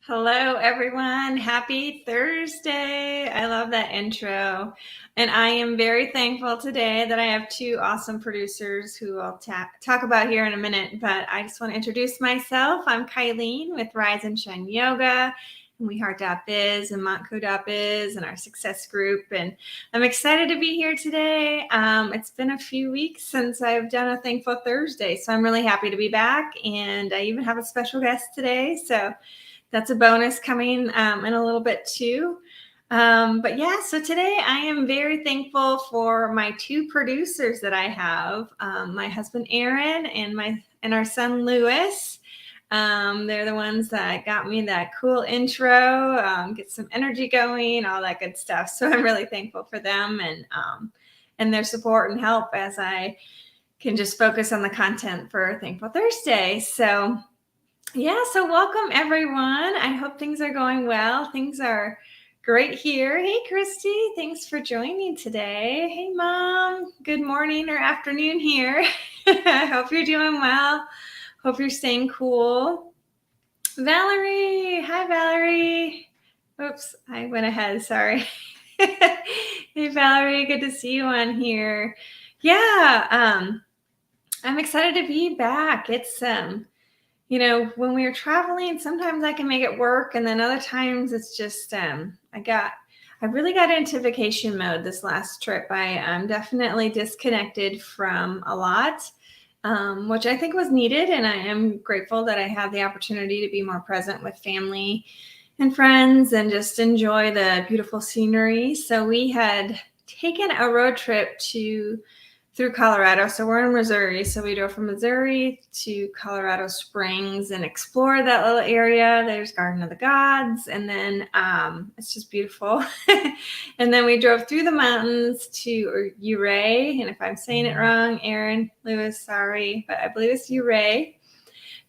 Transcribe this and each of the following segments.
Hello, everyone. Happy Thursday. I love that intro. And I am very thankful today that I have two awesome producers who I'll talk about here in a minute. But I just want to introduce myself. I'm Kylene with Rise and Shine Yoga, and WeHeart.biz and Montco.biz and our success group. And I'm excited to be here today. It's been a few weeks since I've done a Thankful Thursday, so I'm really happy to be back. And I even have a special guest today. So that's a bonus coming in a little bit too. But yeah, so today I am very thankful for my two producers that I have, my husband Aaron and our son Lewis. They're the ones that got me that cool intro, get some energy going, all that good stuff. So I'm really thankful for them and their support and help as I can just focus on the content for Thankful Thursday. So welcome everyone. I hope things are going well. Things are great here. Hey, Christy, thanks for joining today. Hey, Mom, good morning or afternoon here. I hope you're doing well. Hope you're staying cool. Valerie, hi, Valerie. Oops, I went ahead, sorry. Hey, Valerie, good to see you on here. Yeah, I'm excited to be back. It's, when we are traveling, sometimes I can make it work. And then other times it's just, I really got into vacation mode this last trip. I'm definitely disconnected from a lot, which I think was needed. And I am grateful that I had the opportunity to be more present with family and friends and just enjoy the beautiful scenery. So we had taken a road trip through Colorado. So we're in Missouri. So we drove from Missouri to Colorado Springs and explored that little area. There's Garden of the Gods. And then it's just beautiful. And then we drove through the mountains to Ouray. And if I'm saying it wrong, Aaron, Lewis, sorry, but I believe it's Ouray.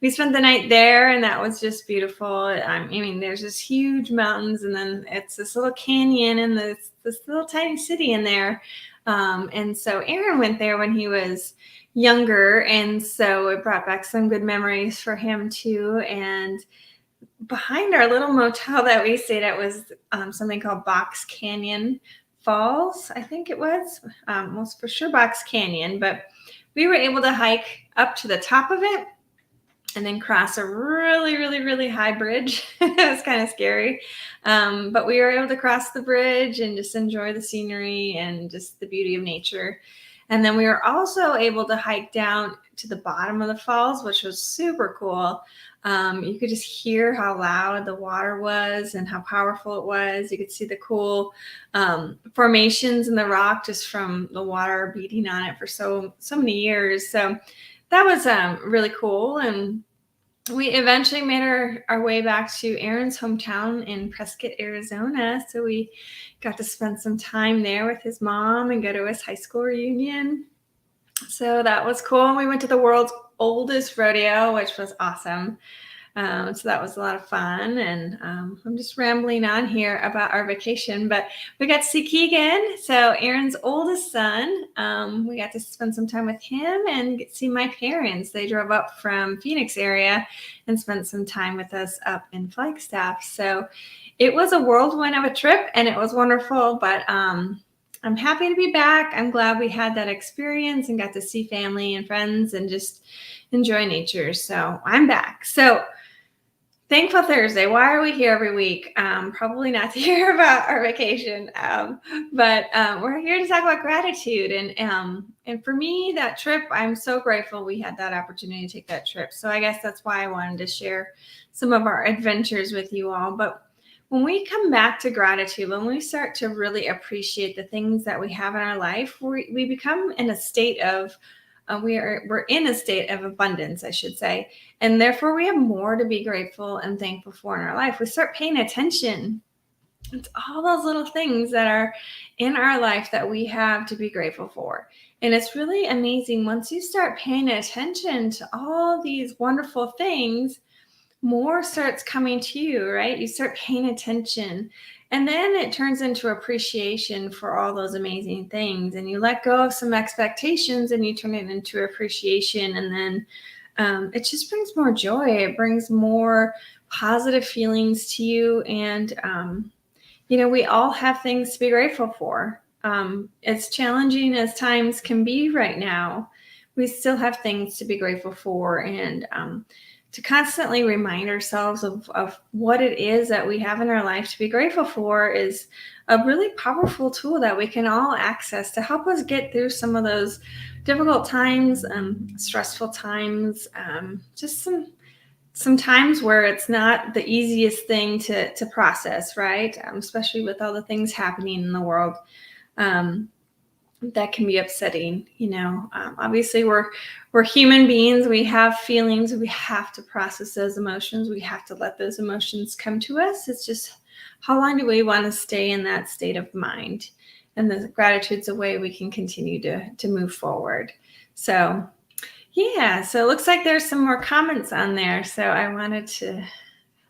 We spent the night there and that was just beautiful. There's this huge mountains and then it's this little canyon and this little tiny city in there. And so Aaron went there when he was younger. And so it brought back some good memories for him too. And behind our little motel that we stayed at was something called Box Canyon Falls. I think it was, for sure Box Canyon, but we were able to hike up to the top of it and then cross a really, really, really high bridge. It was kind of scary. But we were able to cross the bridge and just enjoy the scenery and just the beauty of nature. And then we were also able to hike down to the bottom of the falls, which was super cool. You could just hear how loud the water was and how powerful it was. You could see the cool formations in the rock just from the water beating on it for so many years. So that was really cool. And we eventually made our way back to Aaron's hometown in Prescott, Arizona. So we got to spend some time there with his mom and go to his high school reunion. So that was cool. And we went to the world's oldest rodeo, which was awesome. So that was a lot of fun. And I'm just rambling on here about our vacation, but we got to see Keegan. So Aaron's oldest son, we got to spend some time with him and see my parents. They drove up from Phoenix area and spent some time with us up in Flagstaff. So it was a whirlwind of a trip and it was wonderful, but I'm happy to be back. I'm glad we had that experience and got to see family and friends and just enjoy nature. So I'm back. So Thankful Thursday. Why are we here every week? Probably not to hear about our vacation, but we're here to talk about gratitude. And for me, that trip, I'm so grateful we had that opportunity to take that trip. So I guess that's why I wanted to share some of our adventures with you all. But when we come back to gratitude, when we start to really appreciate the things that we have in our life, we become in a state of we're in a state of abundance, I should say. And therefore we have more to be grateful and thankful for in our life. We start paying attention to all those little things that are in our life that we have to be grateful for. And it's really amazing. Once you start paying attention to all these wonderful things, more starts coming to you, right? You start paying attention. And then it turns into appreciation for all those amazing things. And you let go of some expectations and you turn it into appreciation. And then it just brings more joy. It brings more positive feelings to you. And, we all have things to be grateful for. As challenging as times can be right now, we still have things to be grateful for. And to constantly remind ourselves of what it is that we have in our life to be grateful for is a really powerful tool that we can all access to help us get through some of those difficult times, stressful times, just some times where it's not the easiest thing to process, right? Especially with all the things happening in the world. That can be upsetting. Obviously we're human beings. We have feelings. We have to process those emotions. We have to let those emotions come to us. It's just, how long do we want to stay in that state of mind? And the gratitude's a way we can continue to move forward. So yeah, so it looks like there's some more comments on there. So I wanted to,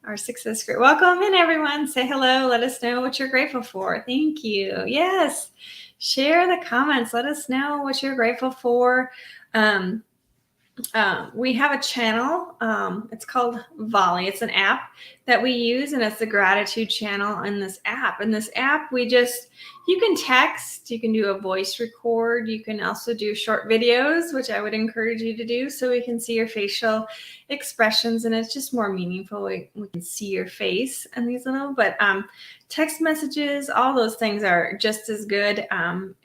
our success group, welcome in everyone. Say hello. Let us know what you're grateful for. Thank you. Yes. Share the comments. Let us know what you're grateful for. We have a channel. It's called Volley. It's an app that we use, and it's the gratitude channel in this app. In this app, you can text, you can do a voice record, you can also do short videos, which I would encourage you to do so we can see your facial expressions, and it's just more meaningful. We can see your face in these little, but text messages, all those things are just as good.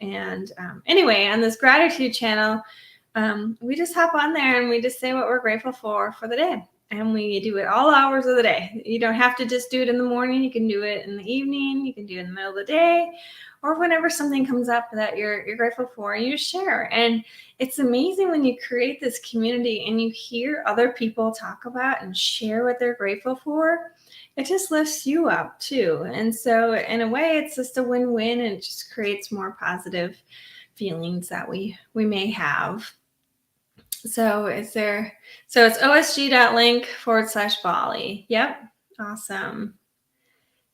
Anyway, on this gratitude channel, we just hop on there and we just say what we're grateful for the day. And we do it all hours of the day. You don't have to just do it in the morning. You can do it in the evening. You can do it in the middle of the day, or whenever something comes up that you're grateful for, and you share. And it's amazing when you create this community and you hear other people talk about and share what they're grateful for. It just lifts you up too. And so in a way, it's just a win-win, and it just creates more positive feelings that we may have. So it's osg.link/volley. Yep. Awesome.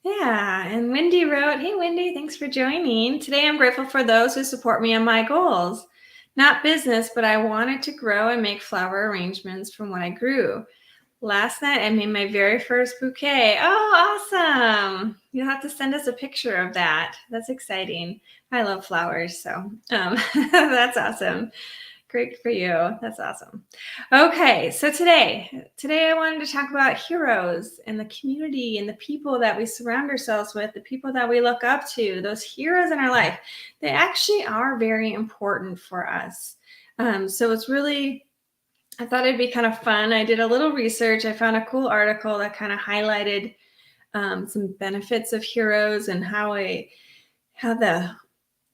Yeah. And Wendy wrote, hey, Wendy, thanks for joining. Today, I'm grateful for those who support me on my goals. Not business, but I wanted to grow and make flower arrangements from what I grew. Last night, I made my very first bouquet. Oh, awesome. You'll have to send us a picture of that. That's exciting. I love flowers, so that's awesome. Great for you. That's awesome. Okay, so today I wanted to talk about heroes and the community and the people that we surround ourselves with, the people that we look up to, those heroes in our life. They actually are very important for us. So it's really, I thought it'd be kind of fun. I did a little research. I found a cool article that kind of highlighted some benefits of heroes and how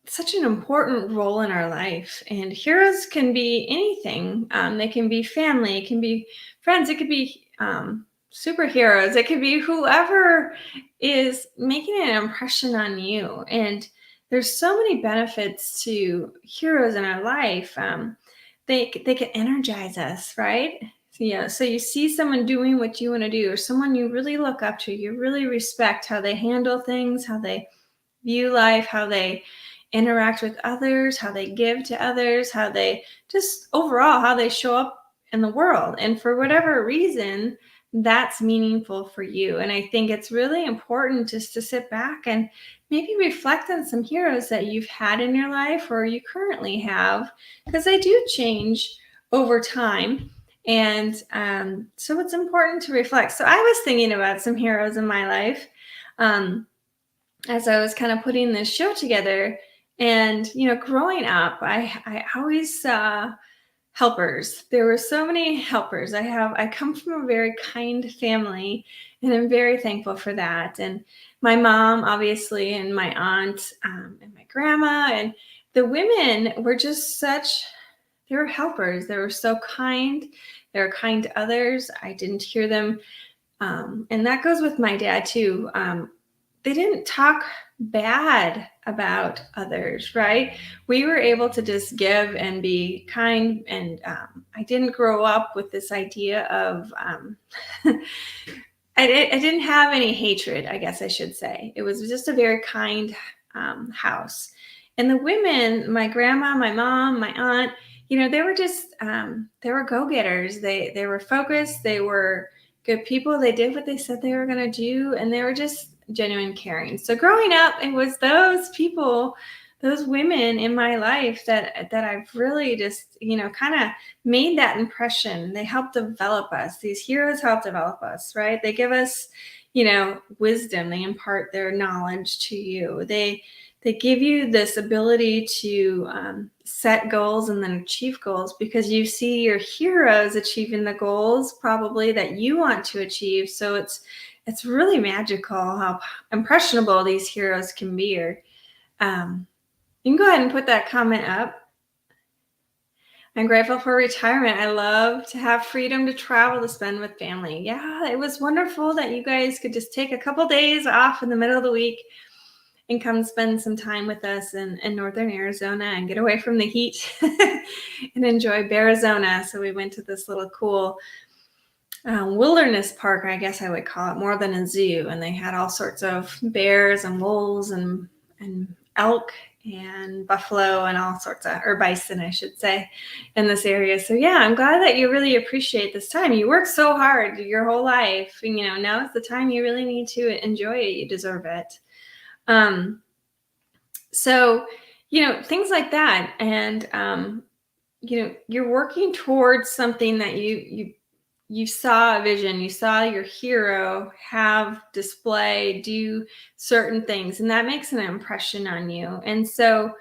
such an important role in our life. And heroes can be anything. They can be family, it can be friends, it could be superheroes, it could be whoever is making an impression on you. And there's so many benefits to heroes in our life. They can energize us, right? So you see someone doing what you want to do, or someone you really look up to, you really respect how they handle things, how they view life, how they interact with others, how they give to others, how they just overall, how they show up in the world. And for whatever reason, that's meaningful for you. And I think it's really important just to sit back and maybe reflect on some heroes that you've had in your life or you currently have, because they do change over time. And so it's important to reflect. So I was thinking about some heroes in my life as I was kind of putting this show together. And, growing up, I always saw helpers. There were so many helpers. I come from a very kind family, and I'm very thankful for that. And my mom, obviously, and my aunt, and my grandma, and the women were just they were helpers. They were so kind. They were kind to others. I didn't hear them. And that goes with my dad too. They didn't talk bad about others, right? We were able to just give and be kind. And I didn't grow up with this idea of, I didn't have any hatred, I guess I should say. It was just a very kind house. And the women, my grandma, my mom, my aunt, they were just, they were go-getters. They were focused. They were good people. They did what they said they were going to do, and they were just genuine caring. So growing up, it was those people, those women in my life that I've really just, kind of made that impression. They helped develop us. These heroes help develop us, right? They give us, wisdom. They impart their knowledge to you. They give you this ability to set goals and then achieve goals, because you see your heroes achieving the goals probably that you want to achieve. So it's really magical how impressionable these heroes can be. Or you can go ahead and put that comment up. I'm grateful for retirement. I love to have freedom to travel to spend with family. Yeah, it was wonderful that you guys could just take a couple days off in the middle of the week and come spend some time with us in northern Arizona and get away from the heat and enjoy Bearizona. So we went to this little cool wilderness park, I guess I would call it, more than a zoo. And they had all sorts of bears and wolves and elk and buffalo and all sorts of, or bison, I should say, in this area. So yeah, I'm glad that you really appreciate this time. You work so hard your whole life. And, now is the time you really need to enjoy it. You deserve it. So, things like that. And, you're working towards something that you saw a vision, you saw your hero do certain things, and that makes an impression on you. And so,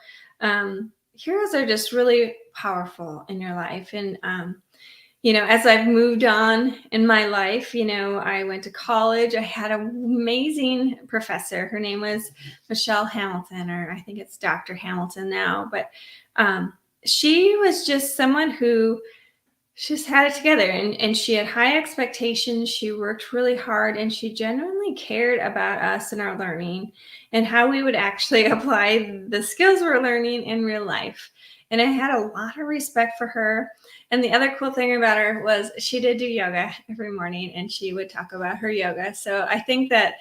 heroes are just really powerful in your life. And, as I've moved on in my life, I went to college. I had an amazing professor. Her name was Michelle Hamilton, or I think it's Dr. Hamilton now. But she was just someone who just had it together, and she had high expectations. She worked really hard, and she genuinely cared about us and our learning and how we would actually apply the skills we're learning in real life. And I had a lot of respect for her. And the other cool thing about her was she did do yoga every morning, and she would talk about her yoga. So I think that,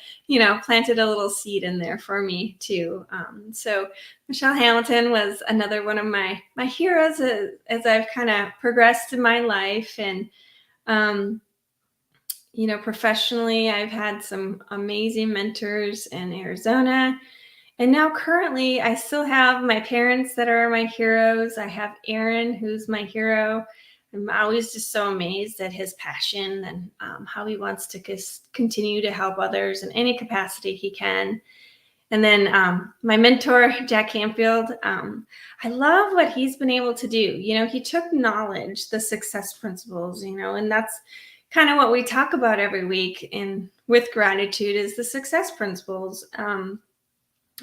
planted a little seed in there for me too. So Michelle Hamilton was another one of my heroes as I've kind of progressed in my life. And, professionally, I've had some amazing mentors in Arizona. And now currently I still have my parents that are my heroes. I have Aaron, who's my hero. I'm always just so amazed at his passion and how he wants to continue to help others in any capacity he can. And then my mentor, Jack Canfield, I love what he's been able to do. He took knowledge, the success principles, and that's kind of what we talk about every week with gratitude is the success principles.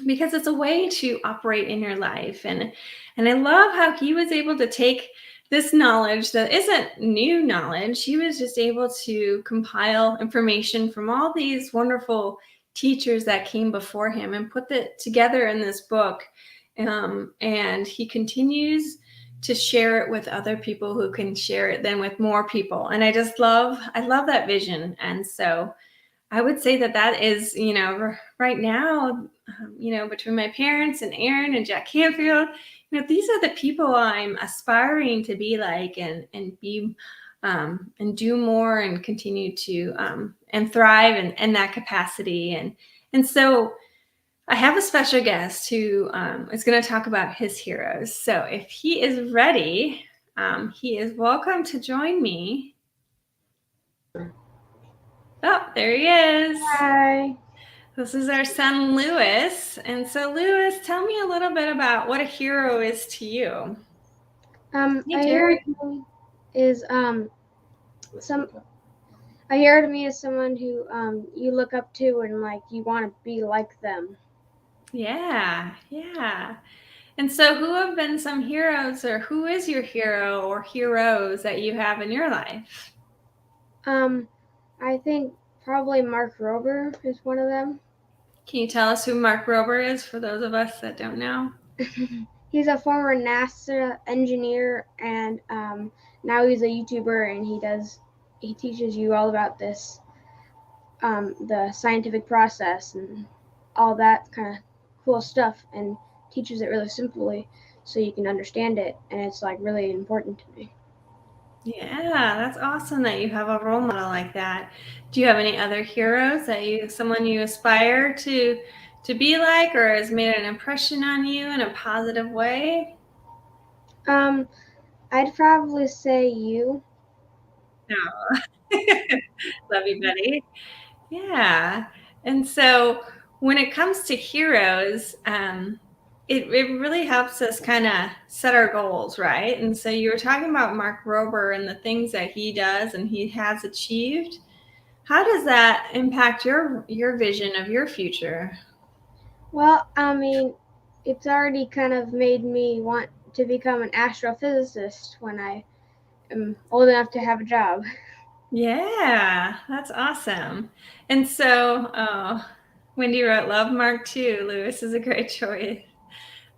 Because it's a way to operate in your life. And I love how he was able to take this knowledge that isn't new knowledge. He was just able to compile information from all these wonderful teachers that came before him and put it together in this book. And he continues to share it with other people who can share it then with more people. And I love that vision. And so I would say that is, right now, between my parents and Aaron and Jack Canfield, these are the people I'm aspiring to be like and be and do more and continue to and thrive in that capacity. And so I have a special guest who is going to talk about his heroes. So if he is ready, he is welcome to join me. Oh, there he is. Hi. This is our son, Lewis. And so, Lewis, tell me a little bit about what a hero is to you. A Hey, hero Jerry. to me is some a hero to me is someone who you look up to and like you want to be like them. Yeah, yeah. And so, who have been some heroes, or who is your hero or heroes that you have in your life? I think probably Mark Rober is one of them. Can you tell us who Mark Rober is for those of us that don't know? He's a former NASA engineer, and now he's a YouTuber, and he teaches you all about this the scientific process and all that kind of cool stuff, and teaches it really simply so you can understand it, and it's like really important to me. Yeah, that's awesome that you have a role model like that. Do you have any other heroes someone you aspire to be like, or has made an impression on you in a positive way? Um, I'd probably say you. No. Love you, buddy. Yeah. And so when it comes to heroes, it really helps us kind of set our goals, right? And so you were talking about Mark Rober and the things that he does and he has achieved. How does that impact your vision of your future? Well, I mean, it's already kind of made me want to become an astrophysicist when I am old enough to have a job. Yeah, that's awesome. And so, Wendy wrote, "Love Mark too. Lewis is a great choice."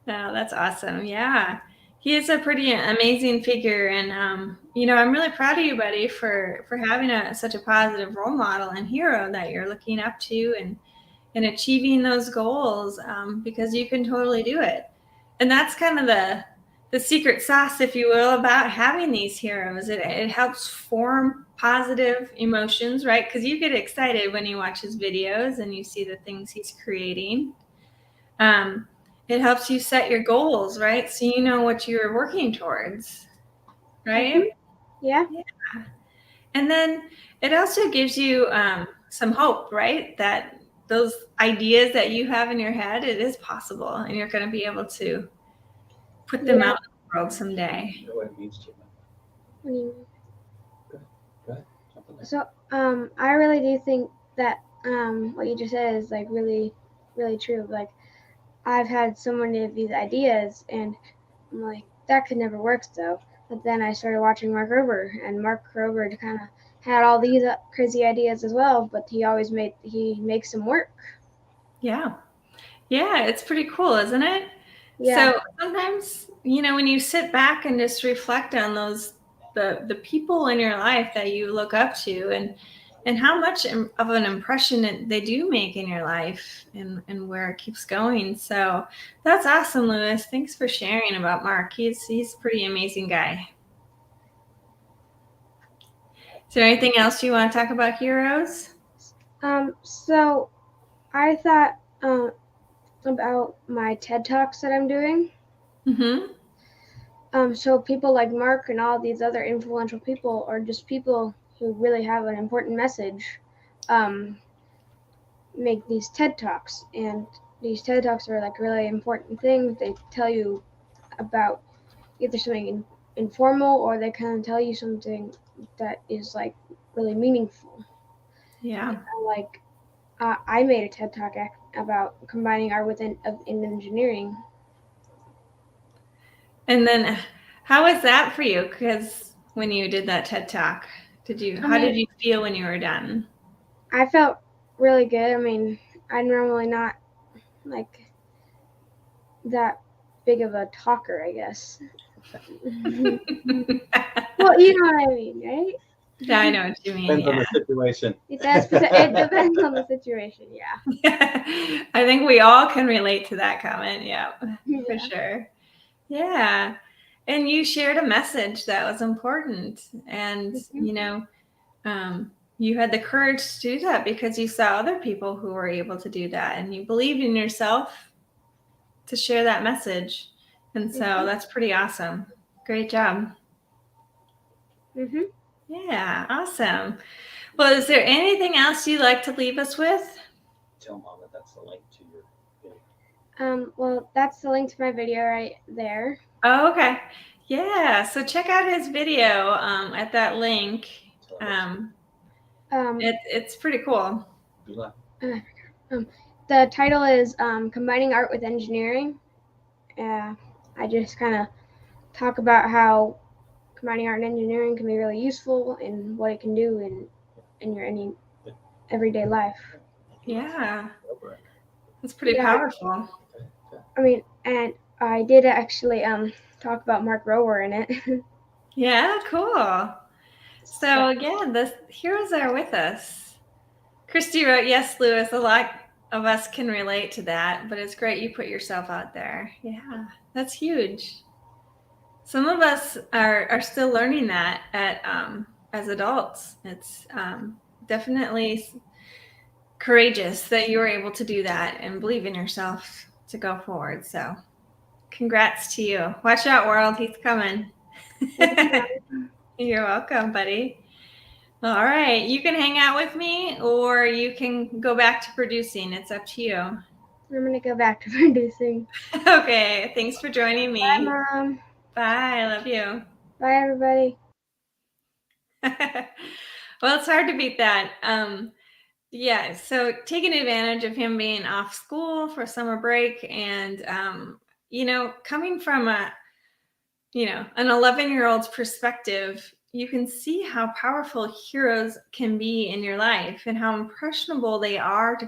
No, that's awesome. Yeah. He is a pretty amazing figure. And, I'm really proud of you, buddy, for having such a positive role model and hero that you're looking up to and achieving those goals, because you can totally do it. And that's kind of the secret sauce, if you will, about having these heroes. It helps form positive emotions, right? Because you get excited when you watch his videos and you see the things he's creating. Um, it helps you set your goals, right? So you know what you're working towards, Hmm. right? Yeah. Yeah. And then it also gives you some hope, right? That those ideas that you have in your head, it is possible, and you're going to be able to put them Yeah. out in the world someday. You know what it means to me. What do you mean? Go ahead. Something like So, I really do think that what you just said is like really, really true. Like, I've had so many of these ideas, and I'm like, that could never work though. But then I started watching Mark Rober, and Mark Rober kind of had all these crazy ideas as well, but he makes them work. Yeah. Yeah, it's pretty cool, isn't it? Yeah. So sometimes, when you sit back and just reflect on the people in your life that you look up to and how much of an impression they do make in your life and where it keeps going. So that's awesome, Lewis. Thanks for sharing about Mark. He's a pretty amazing guy. Is there anything else you want to talk about heroes? So I thought about my TED Talks that I'm doing. Mm-hmm. So people like Mark and all these other influential people are just people who really have an important message. Um, make these TED Talks, and these TED Talks are like really important things. They tell you about either something informal or they kind of tell you something that is like really meaningful. Yeah. Like I made a TED Talk about combining art with in engineering. And then how was that for you? Because when you did that TED Talk, I how did mean, you feel when you were done? I felt really good. I mean, I'm normally not like that big of a talker, I guess. Well, you know what I mean, right? Yeah, I know what you mean. depends on Yeah. the situation. It does. It depends on the situation. Yeah. I think we all can relate to that comment. Yeah, for Yeah. sure. Yeah. And you shared a message that was important. And, Hmm. you had the courage to do that because you saw other people who were able to do that and you believed in yourself to share that message. And so Hmm. that's pretty awesome. Great job. Hmm. Yeah, awesome. Well, is there anything else you'd like to leave us with? Tell mom that that's the link to your video. Well, that's the link to my video right there. Oh, okay. Yeah, so check out his video at that link. Tell her Um, Um, it's pretty cool. be like, uh, um, the title is combining art with engineering. I just kind of talk about how combining art and engineering can be really useful and what it can do in your any everyday life. Yeah, over it. it's pretty Yeah. powerful. Okay, okay. I mean, and I did actually talk about Mark Rower in it. Yeah, cool. So, So again, the heroes are with us. Christy wrote, "Yes, Lewis, a lot of us can relate to that, but it's great you put yourself out there." Yeah, that's huge. some of us are still learning that as adults. It's definitely courageous that you were able to do that and believe in yourself to go forward. So congrats to you. Watch out, world. He's coming. You're welcome, buddy. All right. You can hang out with me or you can go back to producing. It's up to you. I'm going to go back to producing. Okay. Thanks for joining me. Bye, Mom. Bye. I love you. Bye, everybody. Well, it's hard to beat that. Yeah, so taking advantage of him being off school for summer break and, coming from an 11-year-old's perspective, you can see how powerful heroes can be in your life and how impressionable they are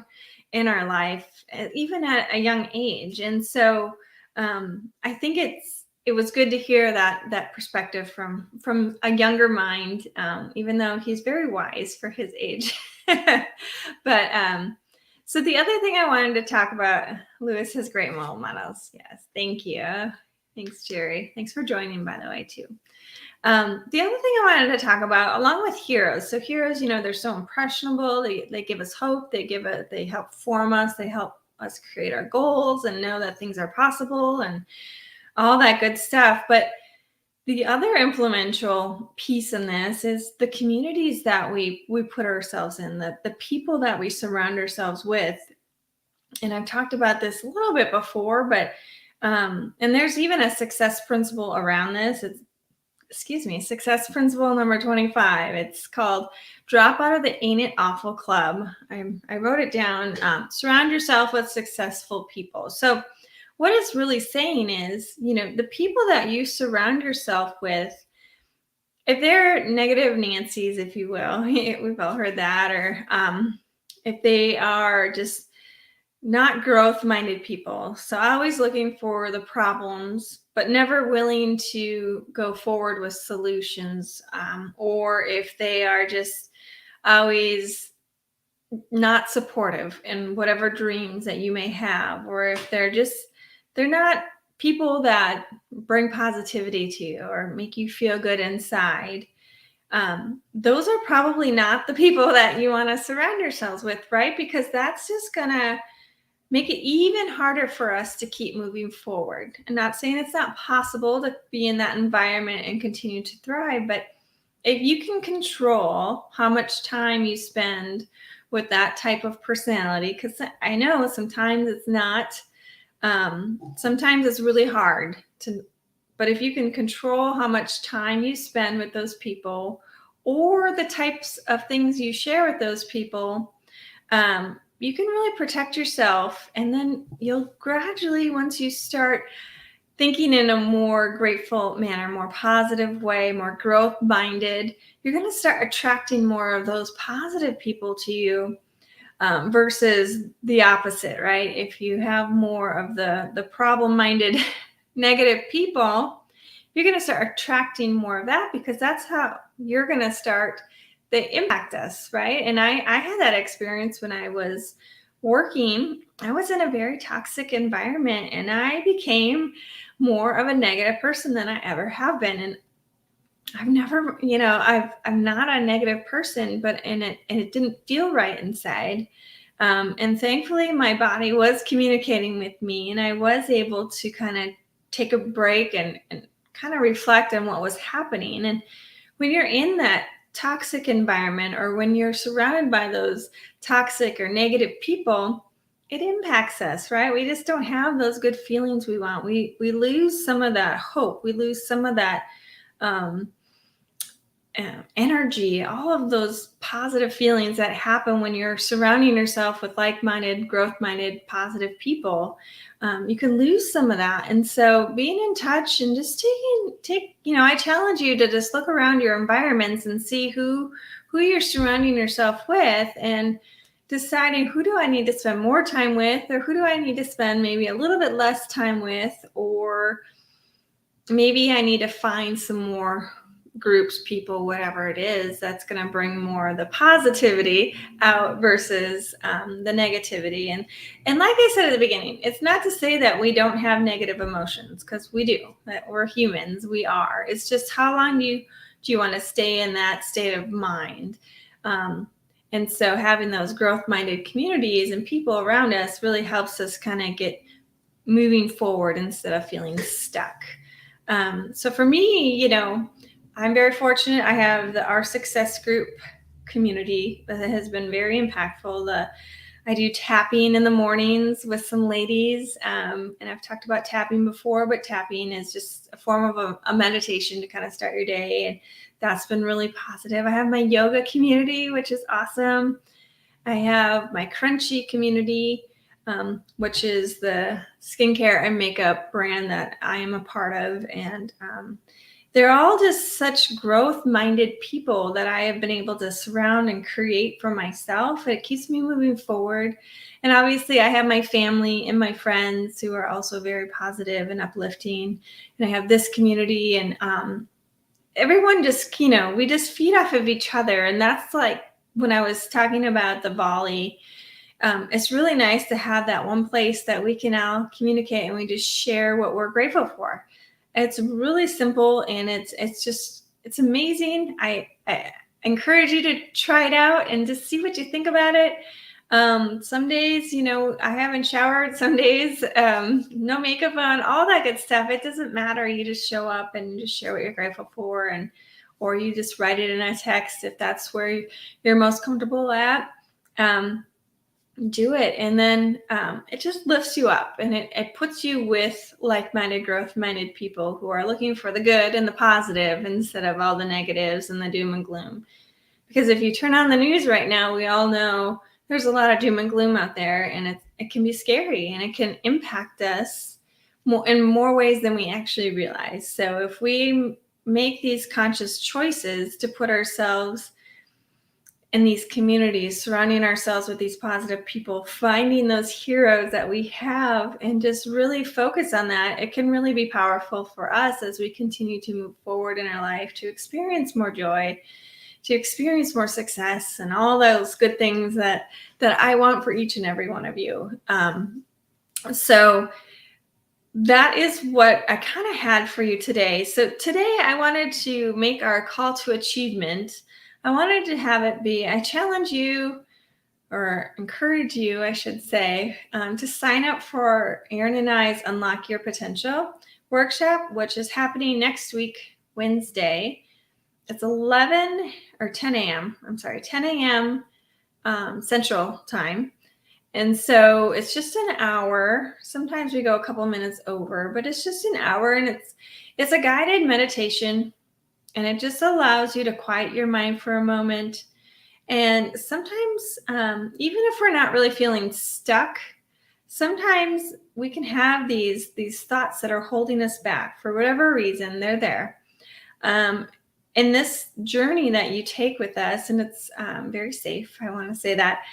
in our life, even at a young age. And so I think it was good to hear that perspective from a younger mind, even though he's very wise for his age. But so the other thing I wanted to talk about, Lewis has great role models. Yes, thank you. Thanks, Jerry. Thanks for joining, by the way, too. The other thing I wanted to talk about, along with heroes. So heroes, they're so impressionable. They give us hope. They help form us. They help us create our goals and know that things are possible and all that good stuff. But the other influential piece in this is the communities that we put ourselves in, the people that we surround ourselves with. And I've talked about this a little bit before, but and there's even a success principle around this. Success principle number 25. It's called drop out of the Ain't It Awful Club. I wrote it down. Surround yourself with successful people. So what it's really saying is, the people that you surround yourself with, if they're negative Nancy's, if you will, we've all heard that, or if they are just not growth-minded people, so always looking for the problems, but never willing to go forward with solutions, or if they are just always not supportive in whatever dreams that you may have, or if they're not people that bring positivity to you or make you feel good inside. Those are probably not the people that you want to surround yourselves with, right? Because that's just going to make it even harder for us to keep moving forward. I'm not saying it's not possible to be in that environment and continue to thrive, but if you can control how much time you spend with that type of personality, because I know sometimes it's not, sometimes it's really hard to, but if you can control how much time you spend with those people or the types of things you share with those people, you can really protect yourself. And then you'll gradually, once you start thinking in a more grateful manner, more positive way, more growth-minded, you're going to start attracting more of those positive people to you, versus the opposite, right? If you have more of the problem-minded negative people, you're going to start attracting more of that, because that's how you're going to start. They impact us, right? And I had that experience when I was working. I was in a very toxic environment and I became more of a negative person than I ever have been. And I've never, I'm not a negative person, but it didn't feel right inside. And thankfully my body was communicating with me and I was able to kind of take a break and kind of reflect on what was happening. And when you're in that toxic environment, or when you're surrounded by those toxic or negative people, it impacts us, right? We just don't have those good feelings we want. We lose some of that hope. We lose some of that energy, all of those positive feelings that happen when you're surrounding yourself with like-minded, growth-minded, positive people. You can lose some of that. And so being in touch and just I challenge you to just look around your environments and see who you're surrounding yourself with, and deciding, who do I need to spend more time with, or who do I need to spend maybe a little bit less time with, or maybe I need to find some more groups, people, whatever it is, that's going to bring more of the positivity out versus the negativity. And like I said at the beginning, it's not to say that we don't have negative emotions, because we do. That we're humans, we are. It's just how long do you want to stay in that state of mind? And so having those growth-minded communities and people around us really helps us kind of get moving forward instead of feeling stuck. So for me, I'm very fortunate. I have our success group community that has been very impactful. I do tapping in the mornings with some ladies, and I've talked about tapping before, but tapping is just a form of a meditation to kind of start your day, and that's been really positive. I have my yoga community, which is awesome. I have my Crunchy community, which is the skincare and makeup brand that I am a part of, and they're all just such growth-minded people that I have been able to surround and create for myself. It keeps me moving forward. And obviously I have my family and my friends who are also very positive and uplifting. And I have this community, and everyone just, we just feed off of each other. And that's like when I was talking about the volley, it's really nice to have that one place that we can all communicate and we just share what we're grateful for. It's really simple, and it's amazing. I encourage you to try it out and just see what you think about it. Some days, I haven't showered. Some days, no makeup on, all that good stuff. It doesn't matter. You just show up and just share what you're grateful for, or you just write it in a text if that's where you're most comfortable at. Do it, and then it just lifts you up, and it puts you with like-minded, growth-minded people who are looking for the good and the positive instead of all the negatives and the doom and gloom. Because if you turn on the news right now, we all know there's a lot of doom and gloom out there, and it can be scary, and it can impact us in more ways than we actually realize. So if we make these conscious choices to put ourselves in these communities, surrounding ourselves with these positive people, finding those heroes that we have, and just really focus on that, it can really be powerful for us as we continue to move forward in our life, to experience more joy, to experience more success, and all those good things that I want for each and every one of you. So that is what I kind of had for you today. So today I wanted to make our call to achievement. I wanted to have it be, I challenge you, or encourage you, I should say, to sign up for Erin and I's Unlock Your Potential workshop, which is happening next week, Wednesday. It's 11 or 10 a.m. I'm sorry, 10 a.m. Central Time. And so it's just an hour. Sometimes we go a couple minutes over, but it's just an hour, and it's a guided meditation. And it just allows you to quiet your mind for a moment. And sometimes, even if we're not really feeling stuck, sometimes we can have these thoughts that are holding us back for whatever reason. They're there. In this journey that you take with us, and it's very safe, I want to say that,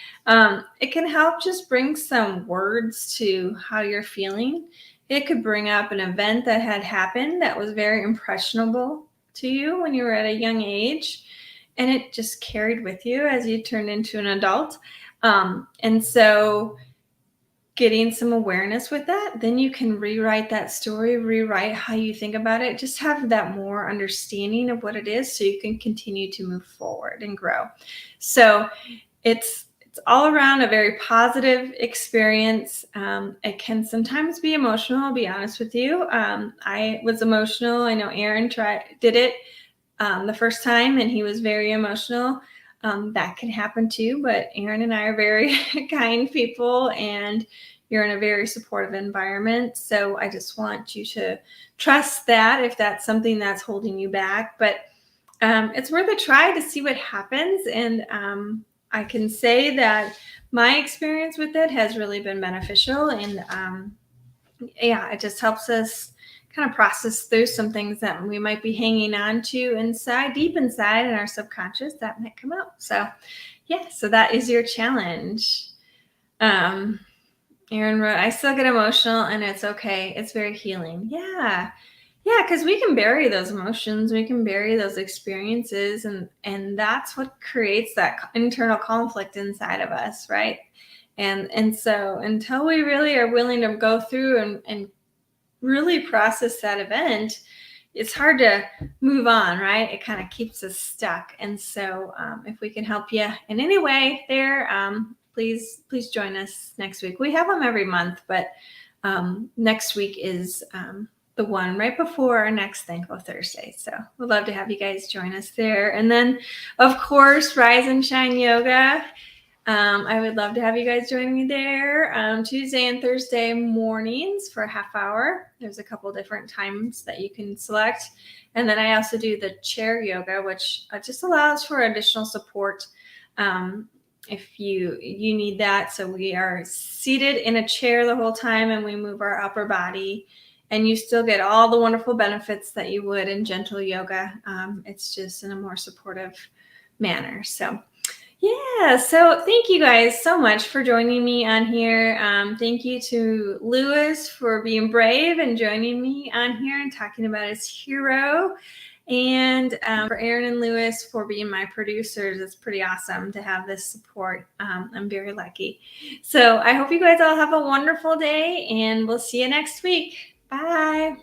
it can help just bring some words to how you're feeling. It could bring up an event that had happened that was very impressionable to you when you were at a young age, and it just carried with you as you turned into an adult. And so getting some awareness with that, then you can rewrite that story, rewrite how you think about it, just have that more understanding of what it is so you can continue to move forward and grow. So it's all around a very positive experience. It can sometimes be emotional, I'll be honest with you. I was emotional. I know Aaron did it the first time, and he was very emotional. That can happen too, but Aaron and I are very kind people, and you're in a very supportive environment. So I just want you to trust that if that's something that's holding you back. But it's worth a try to see what happens. And I can say that my experience with it has really been beneficial. And it just helps us kind of process through some things that we might be hanging on to deep inside in our subconscious that might come out. So so that is your challenge. Aaron wrote, I still get emotional, and it's okay. It's very healing. Yeah, Yeah, because we can bury those emotions, we can bury those experiences, and that's what creates that internal conflict inside of us, right? And so until we really are willing to go through and really process that event, it's hard to move on, right? It kind of keeps us stuck. And so if we can help you in any way there, please join us next week. We have them every month, but next week is the one right before our next Thankful Thursday. So we'd love to have you guys join us there. And then, of course, Rise and Shine Yoga. I would love to have you guys join me there Tuesday and Thursday mornings for a half hour. There's a couple different times that you can select. And then I also do the chair yoga, which just allows for additional support if you need that. So we are seated in a chair the whole time and we move our upper body. And you still get all the wonderful benefits that you would in gentle yoga. It's just in a more supportive manner. So yeah, so thank you guys so much for joining me on here. Thank you to Lewis for being brave and joining me on here and talking about his hero. And for Aaron and Lewis for being my producers. It's pretty awesome to have this support. I'm very lucky. So I hope you guys all have a wonderful day, and we'll see you next week. Bye.